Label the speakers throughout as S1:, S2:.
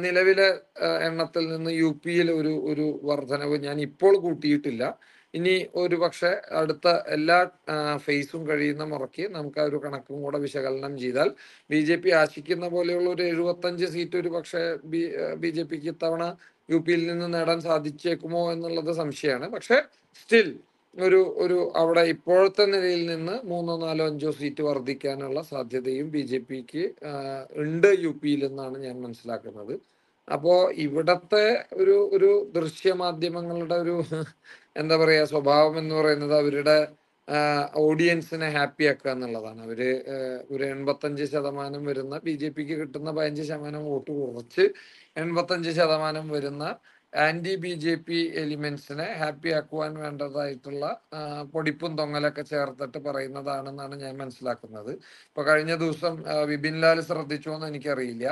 S1: നിലവിലെ എണ്ണത്തിൽ നിന്ന് യു പിയിൽ ഒരു ഒരു വർധനവ് ഞാൻ ഇപ്പോൾ കൂട്ടിയിട്ടില്ല. ഇനി ഒരു പക്ഷെ അടുത്ത എല്ലാ ഫേസും കഴിയുന്ന മുറയ്ക്ക് നമുക്ക് ആ ഒരു കണക്കും കൂടെ വിശകലനം ചെയ്താൽ BJP ആശിക്കുന്ന പോലെയുള്ള ഒരു 75 സീറ്റ് ഒരു പക്ഷേ BJPക്ക് ഇത്തവണ യു പിയിൽ നിന്ന് നേടാൻ സാധിച്ചേക്കുമോ എന്നുള്ളത് സംശയമാണ്. പക്ഷെ സ്റ്റിൽ ഒരു ഒരു അവിടെ ഇപ്പോഴത്തെ നിലയിൽ നിന്ന് 3, 4, 5 സീറ്റ് വർദ്ധിക്കാനുള്ള സാധ്യതയും BJPക്ക് ഉണ്ട് യു പിയിൽ എന്നാണ് ഞാൻ മനസ്സിലാക്കുന്നത്. അപ്പോ ഇവിടത്തെ ഒരു ഒരു ദൃശ്യമാധ്യമങ്ങളുടെ ഒരു എന്താ പറയാ സ്വഭാവം എന്ന് പറയുന്നത് അവരുടെ ഓഡിയൻസിനെ ഹാപ്പി ആക്കുക എന്നുള്ളതാണ്. അവര് ഒരു 85% വരുന്ന BJPക്ക് കിട്ടുന്ന 15% വോട്ട് കുറച്ച് 85% വരുന്ന ആന്റി BJP എലിമെന്റ്സിനെ ഹാപ്പി ആക്കുവാൻ വേണ്ടതായിട്ടുള്ള പൊടിപ്പും തൊങ്ങലൊക്കെ ചേർത്തിട്ട് പറയുന്നതാണെന്നാണ് ഞാൻ മനസ്സിലാക്കുന്നത്. ഇപ്പൊ കഴിഞ്ഞ ദിവസം വിപിൻ ലാൽ ശ്രദ്ധിച്ചോ എന്ന് എനിക്കറിയില്ല.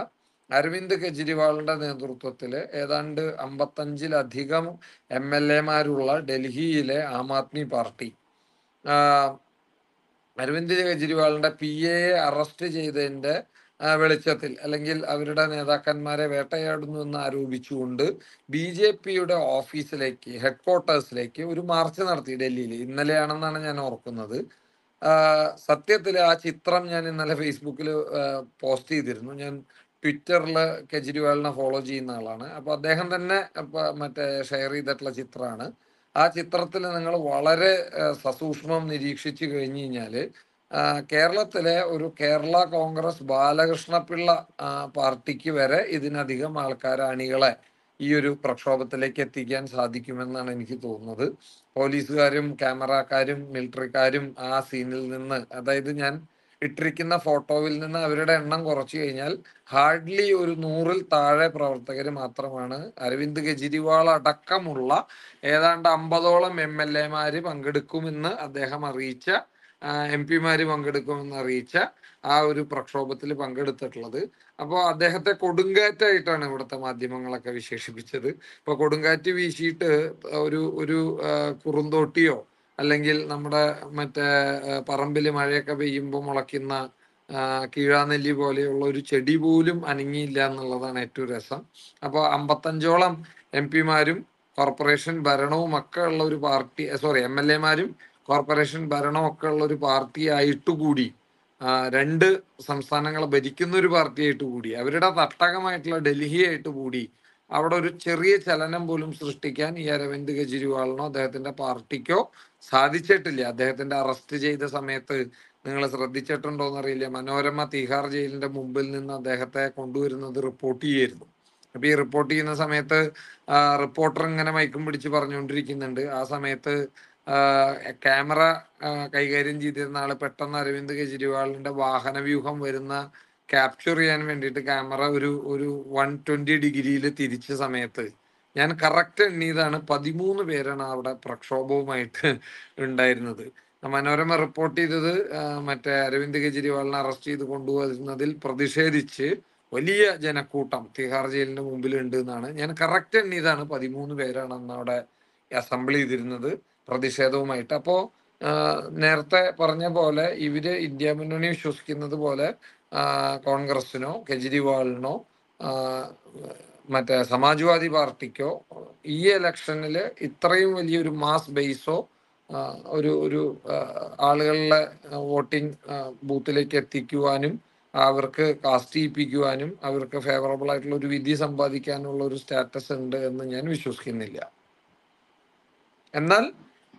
S1: അരവിന്ദ് കെജ്രിവാളിന്റെ നേതൃത്വത്തില് ഏതാണ്ട് 55-ലധികം MLA-മാരുള്ള ഡൽഹിയിലെ ആം ആദ്മി പാർട്ടി അരവിന്ദ് കെജ്രിവാളിന്റെ PA അറസ്റ്റ് ചെയ്തതിന്റെ വെളിച്ചത്തിൽ അല്ലെങ്കിൽ അവരുടെ നേതാക്കന്മാരെ വേട്ടയാടുന്നു എന്ന് ആരോപിച്ചുകൊണ്ട് BJPയുടെ ഓഫീസിലേക്ക് ഹെഡ്ക്വാർട്ടേഴ്സിലേക്ക് ഒരു മാർച്ച് നടത്തി ഡൽഹിയിൽ. ഇന്നലെയാണെന്നാണ് ഞാൻ ഓർക്കുന്നത്. സത്യത്തിൽ ആ ചിത്രം ഞാൻ ഇന്നലെ ഫേസ്ബുക്കിൽ പോസ്റ്റ് ചെയ്തിരുന്നു. ഞാൻ ട്വിറ്ററിൽ കെജ്രിവാളിനെ ഫോളോ ചെയ്യുന്ന ആളാണ്. അപ്പൊ അദ്ദേഹം തന്നെ മറ്റേ ഷെയർ ചെയ്തിട്ടുള്ള ചിത്രമാണ്. ആ ചിത്രത്തിൽ നിങ്ങൾ വളരെ സസൂക്ഷ്മം നിരീക്ഷിച്ചു കഴിഞ്ഞു കഴിഞ്ഞാല് കേരളത്തിലെ ഒരു കേരള കോൺഗ്രസ് ബാലകൃഷ്ണപിള്ള പാർട്ടിക്ക് വരെ ഇതിനധികം അണികളെ ഈ ഒരു പ്രക്ഷോഭത്തിലേക്ക് എത്തിക്കാൻ സാധിക്കുമെന്നാണ് എനിക്ക് തോന്നുന്നത്. പോലീസുകാരും ക്യാമറക്കാരും മിലിറ്ററിക്കാരും ആ സീനിൽ നിന്ന്, അതായത് ഞാൻ ഇട്ടിരിക്കുന്ന ഫോട്ടോയിൽ നിന്ന് അവരുടെ എണ്ണം കുറച്ചു കഴിഞ്ഞാൽ ഹാർഡ്ലി ഒരു 100-ൽ താഴെ പ്രവർത്തകർ മാത്രമാണ് അരവിന്ദ് കെജ്രിവാൾ അടക്കമുള്ള ഏതാണ്ട് 50ഓളം MLA-മാര് പങ്കെടുക്കുമെന്ന് അദ്ദേഹം അറിയിച്ച MP-മാര് പങ്കെടുക്കുമെന്ന് അറിയിച്ച ആ ഒരു പ്രക്ഷോഭത്തിൽ പങ്കെടുത്തിട്ടുള്ളത്. അപ്പോൾ അദ്ദേഹത്തെ കൊടുങ്കാറ്റായിട്ടാണ് ഇവിടുത്തെ മാധ്യമങ്ങളൊക്കെ വിശേഷിപ്പിച്ചത്. ഇപ്പൊ കൊടുങ്കാറ്റ് വീശിയിട്ട് ഒരു ഒരു കുറുന്തോട്ടിയോ അല്ലെങ്കിൽ നമ്മുടെ മറ്റേ പറമ്പിൽ മഴയൊക്കെ പെയ്യുമ്പോൾ മുളയ്ക്കുന്ന കീഴാനെല്ലി പോലെയുള്ള ഒരു ചെടി പോലും അനങ്ങിയില്ല എന്നുള്ളതാണ് ഏറ്റവും രസം. അപ്പോൾ 55ഓളം MP-മാരും കോർപ്പറേഷൻ ഭരണവും ഒക്കെ ഉള്ള ഒരു പാർട്ടി, MLA-മാരും കോർപ്പറേഷൻ ഭരണവും ഒക്കെ ഉള്ള ഒരു പാർട്ടി ആയിട്ട് കൂടി, 2 സംസ്ഥാനങ്ങളെ ഭരിക്കുന്ന ഒരു പാർട്ടി ആയിട്ട് കൂടി, അവരുടെ തട്ടകമായിട്ടുള്ള ഡൽഹി ആയിട്ട് കൂടി അവിടെ ഒരു ചെറിയ ചലനം പോലും സൃഷ്ടിക്കാൻ ഈ അരവിന്ദ് കെജ്രിവാളിനോ അദ്ദേഹത്തിന്റെ പാർട്ടിക്കോ സാധിച്ചിട്ടില്ല. അദ്ദേഹത്തിന്റെ അറസ്റ്റ് ചെയ്ത സമയത്ത് നിങ്ങൾ ശ്രദ്ധിച്ചിട്ടുണ്ടോ എന്നറിയില്ല, മനോരമ തീഹാർ ജയിലിന്റെ മുമ്പിൽ നിന്ന് അദ്ദേഹത്തെ കൊണ്ടുവരുന്നത് റിപ്പോർട്ട് ചെയ്യായിരുന്നു. അപ്പൊ ഈ റിപ്പോർട്ട് ചെയ്യുന്ന സമയത്ത് റിപ്പോർട്ടർ ഇങ്ങനെ മൈക്കും പിടിച്ച് പറഞ്ഞുകൊണ്ടിരിക്കുന്നുണ്ട്. ആ സമയത്ത് ക്യാമറ കൈകാര്യം ചെയ്തിരുന്ന ആള് പെട്ടെന്ന് അരവിന്ദ് കെജ്രിവാളിന്റെ വാഹന വ്യൂഹം വരുന്ന ക്യാപ്ചർ ചെയ്യാൻ വേണ്ടിയിട്ട് ക്യാമറ ഒരു 120 ഡിഗ്രിയിൽ തിരിച്ച സമയത്ത് ഞാൻ കറക്റ്റ് എണ്ണിയതാണ്, 13 പേരാണ് അവിടെ പ്രക്ഷോഭവുമായിട്ട് ഉണ്ടായിരുന്നത്. മനോരമ റിപ്പോർട്ട് ചെയ്തത് മറ്റേ അരവിന്ദ് കെജ്രിവാളിനെ അറസ്റ്റ് ചെയ്ത് കൊണ്ടുവരുന്നതിൽ പ്രതിഷേധിച്ച് വലിയ ജനക്കൂട്ടം തിഹാർ ജയിലിന്റെ മുമ്പിൽ ഉണ്ട് എന്നാണ്. ഞാൻ കറക്റ്റ് എണ്ണിയതാണ്, 13 പേരാണ് അന്ന് അവിടെ അസംബിൾ ചെയ്തിരുന്നത് പ്രതിഷേധവുമായിട്ട്. അപ്പോ നേരത്തെ പറഞ്ഞ പോലെ ഇവര് ഇന്ത്യ മുന്നണി വിശ്വസിക്കുന്നത് പോലെ കോൺഗ്രസിനോ കെജ്രിവാളിനോ മറ്റേ സമാജ്വാദി പാർട്ടിക്കോ ഈ ഇലക്ഷനിൽ ഇത്രയും വലിയൊരു മാസ് ബേസോ ഒരു ഒരു ആളുകളുടെ വോട്ടിംഗ് ബൂത്തിലേക്ക് എത്തിക്കുവാനും അവർക്ക് കാസ്റ്റ് ചെയ്യിപ്പിക്കുവാനും അവർക്ക് ഫേവറബിൾ ആയിട്ടുള്ള ഒരു വിധി സമ്പാദിക്കാനുള്ള ഒരു സ്റ്റാറ്റസ് ഉണ്ട് എന്ന് ഞാൻ വിശ്വസിക്കുന്നില്ല. എന്നാൽ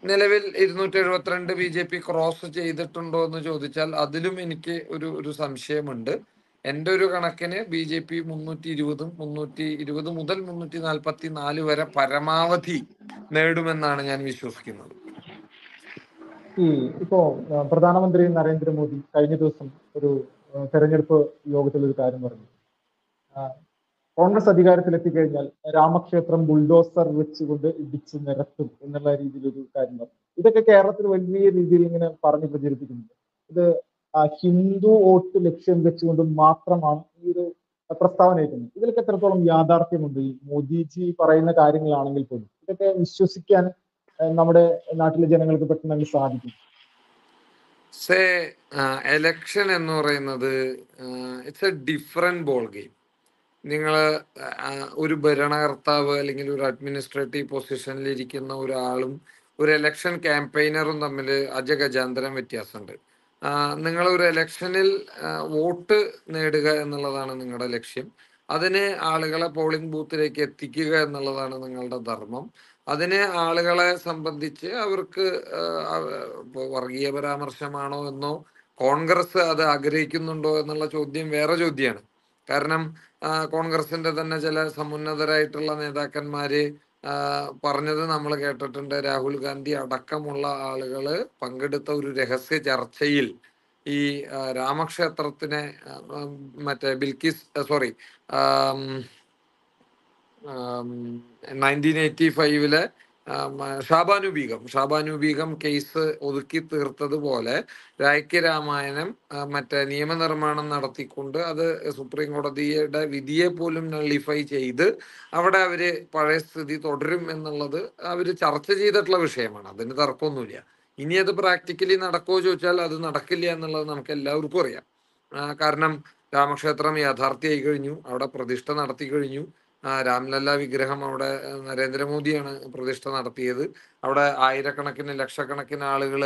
S1: നിലവിൽ 272 BJP ക്രോസ് ചെയ്തിട്ടുണ്ടോ എന്ന് ചോദിച്ചാൽ അതിലും എനിക്ക് ഒരു സംശയമുണ്ട്. എൻ്റെ ഒരു കണക്കിന് BJP 320 മുതൽ 344 വരെ പരമാവധി നേടുമെന്നാണ് ഞാൻ വിശ്വസിക്കുന്നത്.
S2: ഇപ്പോ പ്രധാനമന്ത്രി നരേന്ദ്രമോദി കഴിഞ്ഞ ദിവസം ഒരു തെരഞ്ഞെടുപ്പ് യോഗത്തിൽ ഒരു കാര്യം പറഞ്ഞു. കോൺഗ്രസ് അധികാരത്തിൽ എത്തിക്കഴിഞ്ഞാൽ രാമക്ഷേത്രം ബുൾഡോസർ വെച്ചുകൊണ്ട് ഇടിച്ച് നിരത്തും എന്നുള്ള രീതിയിലൊരു കാര്യം പറഞ്ഞു. ഇതൊക്കെ കേരളത്തിൽ വലിയ രീതിയിൽ ഇങ്ങനെ പറഞ്ഞു പ്രചരിപ്പിക്കുന്നുണ്ട്. ഇത് ഹിന്ദു വോട്ട് ലക്ഷ്യം വെച്ചുകൊണ്ട് മാത്രമാണ് ഈ ഒരു പ്രസ്താവന എത്തുന്നത്. ഇതിലൊക്കെ എത്രത്തോളം യാഥാർത്ഥ്യമുണ്ട്? ഈ മോദിജി പറയുന്ന കാര്യങ്ങളാണെങ്കിൽ പോലും ഇതൊക്കെ വിശ്വസിക്കാൻ നമ്മുടെ നാട്ടിലെ ജനങ്ങൾക്ക് പെട്ടെന്ന് സാധിക്കും?
S1: എലക്ഷൻ എന്ന് പറയുന്നത് it's A different ball game. നിങ്ങൾ ഒരു ഭരണകർത്താവ് അല്ലെങ്കിൽ ഒരു അഡ്മിനിസ്ട്രേറ്റീവ് പൊസിഷനിൽ ഇരിക്കുന്ന ഒരാളും ഒരു ഇലക്ഷൻ ക്യാമ്പയിനറും തമ്മിൽ അജഗജാന്തരം വ്യത്യാസമുണ്ട്. നിങ്ങൾ ഒരു ഇലക്ഷനിൽ വോട്ട് നേടുക എന്നുള്ളതാണ് നിങ്ങളുടെ ലക്ഷ്യം. അതിന് ആളുകളെ പോളിംഗ് ബൂത്തിലേക്ക് എത്തിക്കുക എന്നുള്ളതാണ് നിങ്ങളുടെ ധർമ്മം. അതിന് ആളുകളെ സംബന്ധിച്ച് അവർക്ക് വർഗീയ പരാമർശമാണോ എന്നോ കോൺഗ്രസ് അത് ആഗ്രഹിക്കുന്നുണ്ടോ എന്നുള്ള ചോദ്യം വേറെ ചോദ്യമാണ്. കാരണം കോൺഗ്രസിന്റെ തന്നെ ചില സമുന്നതരായിട്ടുള്ള നേതാക്കന്മാര് പറഞ്ഞത് നമ്മൾ കേട്ടിട്ടുണ്ട്. രാഹുൽ ഗാന്ധി അടക്കമുള്ള ആളുകള് പങ്കെടുത്ത ഒരു രഹസ്യ ചർച്ചയിൽ ഈ രാമക്ഷേത്രത്തിനെ മറ്റേ ബിൽക്കിസ് സോറി 1985 ഷാബാനു ബീഗം കേസ് ഒതുക്കി തീർത്തതുപോലെ രായ്ക്ക് രാമായണം മറ്റേ നിയമനിർമ്മാണം നടത്തിക്കൊണ്ട് അത് സുപ്രീം കോടതിയുടെ വിധിയെ പോലും നള്ളിഫൈ ചെയ്ത് അവിടെ അവര് പഴയ സ്ഥിതി തുടരും എന്നുള്ളത് അവര് ചർച്ച ചെയ്തിട്ടുള്ള വിഷയമാണ്. അതിന് തർക്കമൊന്നുമില്ല. ഇനി അത് പ്രാക്ടിക്കലി നടക്കുമോ ചോദിച്ചാൽ അത് നടക്കില്ല എന്നുള്ളത് നമുക്ക് എല്ലാവർക്കും അറിയാം. കാരണം രാമക്ഷേത്രം യാഥാർത്ഥ്യമായി കഴിഞ്ഞു, അവിടെ പ്രതിഷ്ഠ നടത്തി കഴിഞ്ഞു. രാംലല്ല വിഗ്രഹം അവിടെ നരേന്ദ്രമോദിയാണ് പ്രതിഷ്ഠ നടത്തിയത്. അവിടെ ആയിരക്കണക്കിന് ലക്ഷക്കണക്കിന് ആളുകൾ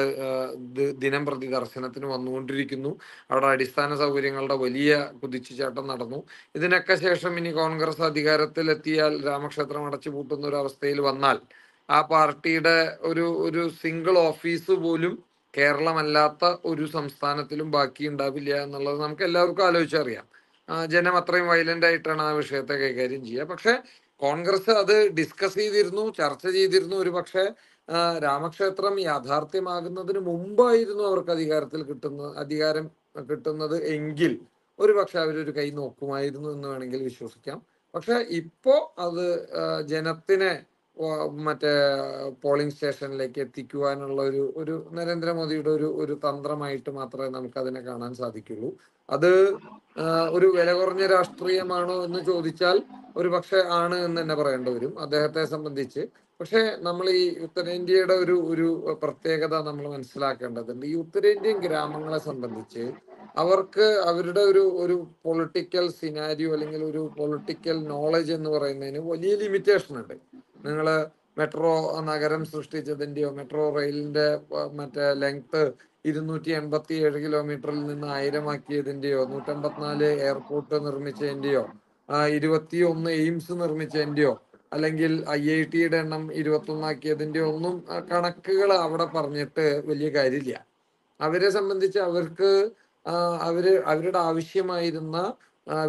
S1: ദിനം പ്രതി ദർശനത്തിന് വന്നുകൊണ്ടിരിക്കുന്നു. അവിടെ അടിസ്ഥാന സൗകര്യങ്ങളുടെ വലിയ കുതിച്ചുചാട്ടം നടന്നു. ഇതിനൊക്കെ ശേഷം ഇനി കോൺഗ്രസ് അധികാരത്തിലെത്തിയാൽ രാമക്ഷേത്രം അടച്ചുപൂട്ടുന്ന ഒരു അവസ്ഥയിൽ വന്നാൽ ആ പാർട്ടിയുടെ ഒരു സിംഗിൾ ഓഫീസ് പോലും കേരളമല്ലാത്ത ഒരു സംസ്ഥാനത്തിലും ബാക്കി ഉണ്ടാവില്ല എന്നുള്ളത് നമുക്ക് എല്ലാവർക്കും ആലോചിച്ചറിയാം. ജനം അത്രയും വയലന്റ് ആയിട്ടാണ് ആ വിഷയത്തെ കൈകാര്യം ചെയ്യുക. പക്ഷെ കോൺഗ്രസ് അത് ഡിസ്കസ് ചെയ്തിരുന്നു, ചർച്ച ചെയ്തിരുന്നു. ഒരു പക്ഷെ രാമക്ഷേത്രം യാഥാർത്ഥ്യമാകുന്നതിന് മുമ്പായിരുന്നു അവർക്ക് അധികാരം കിട്ടുന്നത് എങ്കിൽ ഒരു പക്ഷെ അവരൊരു കൈ നോക്കുമായിരുന്നു എന്ന് വേണമെങ്കിൽ വിശ്വസിക്കാം. പക്ഷെ ഇപ്പോ അത് ജനത്തിനെ മറ്റേ പോളിംഗ് സ്റ്റേഷനിലേക്ക് എത്തിക്കുവാനുള്ള ഒരു നരേന്ദ്രമോദിയുടെ ഒരു തന്ത്രമായിട്ട് മാത്രമേ നമുക്ക് അതിനെ കാണാൻ സാധിക്കുള്ളൂ. അത് ഒരു വില കുറഞ്ഞ രാഷ്ട്രീയമാണോ എന്ന് ചോദിച്ചാൽ ഒരു പക്ഷെ ആണ് എന്ന് തന്നെ പറയേണ്ടി വരും അദ്ദേഹത്തെ സംബന്ധിച്ച്. പക്ഷെ നമ്മൾ ഈ ഉത്തരേന്ത്യയുടെ ഒരു പ്രത്യേകത നമ്മൾ മനസ്സിലാക്കേണ്ടതുണ്ട്. ഈ ഉത്തരേന്ത്യൻ ഗ്രാമങ്ങളെ സംബന്ധിച്ച് അവർക്ക് അവരുടെ ഒരു പൊളിറ്റിക്കൽ സിനാരിയോ അല്ലെങ്കിൽ ഒരു പൊളിറ്റിക്കൽ നോളജ് എന്ന് പറയുന്നതിന് വലിയ ലിമിറ്റേഷൻ ഉണ്ട്. നിങ്ങൾ മെട്രോ നഗരം സൃഷ്ടിച്ചതിന്റെയോ മെട്രോ റെയിലിന്റെ മറ്റേ ലെങ്ത് 287 കിലോമീറ്ററിൽ നിന്ന് 1000 ആക്കിയതിന്റെയോ 154 എയർപോർട്ട് നിർമ്മിച്ചതിന്റെയോ 21 എയിംസ് നിർമ്മിച്ചതിന്റെയോ അല്ലെങ്കിൽ IIT-യുടെ എണ്ണം 21 ആക്കിയതിന്റെയോ ഒന്നും കണക്കുകൾ അവിടെ പറഞ്ഞിട്ട് വലിയ കാര്യമില്ല. അവരെ സംബന്ധിച്ച് അവർക്ക് അവരുടെ ആവശ്യമായിരുന്ന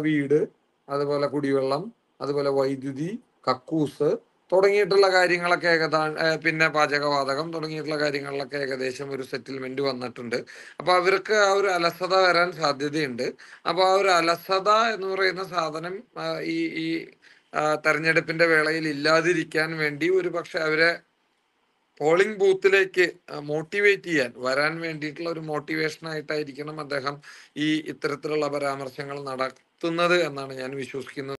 S1: വീട്, അതുപോലെ കുടിവെള്ളം, അതുപോലെ വൈദ്യുതി, കക്കൂസ് തുടങ്ങിയിട്ടുള്ള കാര്യങ്ങളൊക്കെ പിന്നെ പാചകവാതകം തുടങ്ങിയിട്ടുള്ള കാര്യങ്ങളിലൊക്കെ ഏകദേശം ഒരു സെറ്റിൽമെന്റ് വന്നിട്ടുണ്ട്. അപ്പൊ അവർക്ക് ആ ഒരു അലസത വരാൻ സാധ്യതയുണ്ട്. അപ്പൊ ആ ഒരു അലസത എന്ന് പറയുന്ന സാധനം ഈ തെരഞ്ഞെടുപ്പിന്റെ വേളയിൽ ഇല്ലാതിരിക്കാൻ വേണ്ടി ഒരു പക്ഷെ അവരെ പോളിംഗ് ബൂത്തിലേക്ക് മോട്ടിവേറ്റ് ചെയ്യാൻ വരാൻ വേണ്ടിയിട്ടുള്ള ഒരു മോട്ടിവേഷൻ ആയിട്ടായിരിക്കണം അദ്ദേഹം ഇത്തരത്തിലുള്ള പരാമർശങ്ങൾ നടത്തുന്നത് എന്നാണ് ഞാൻ വിശ്വസിക്കുന്നത്.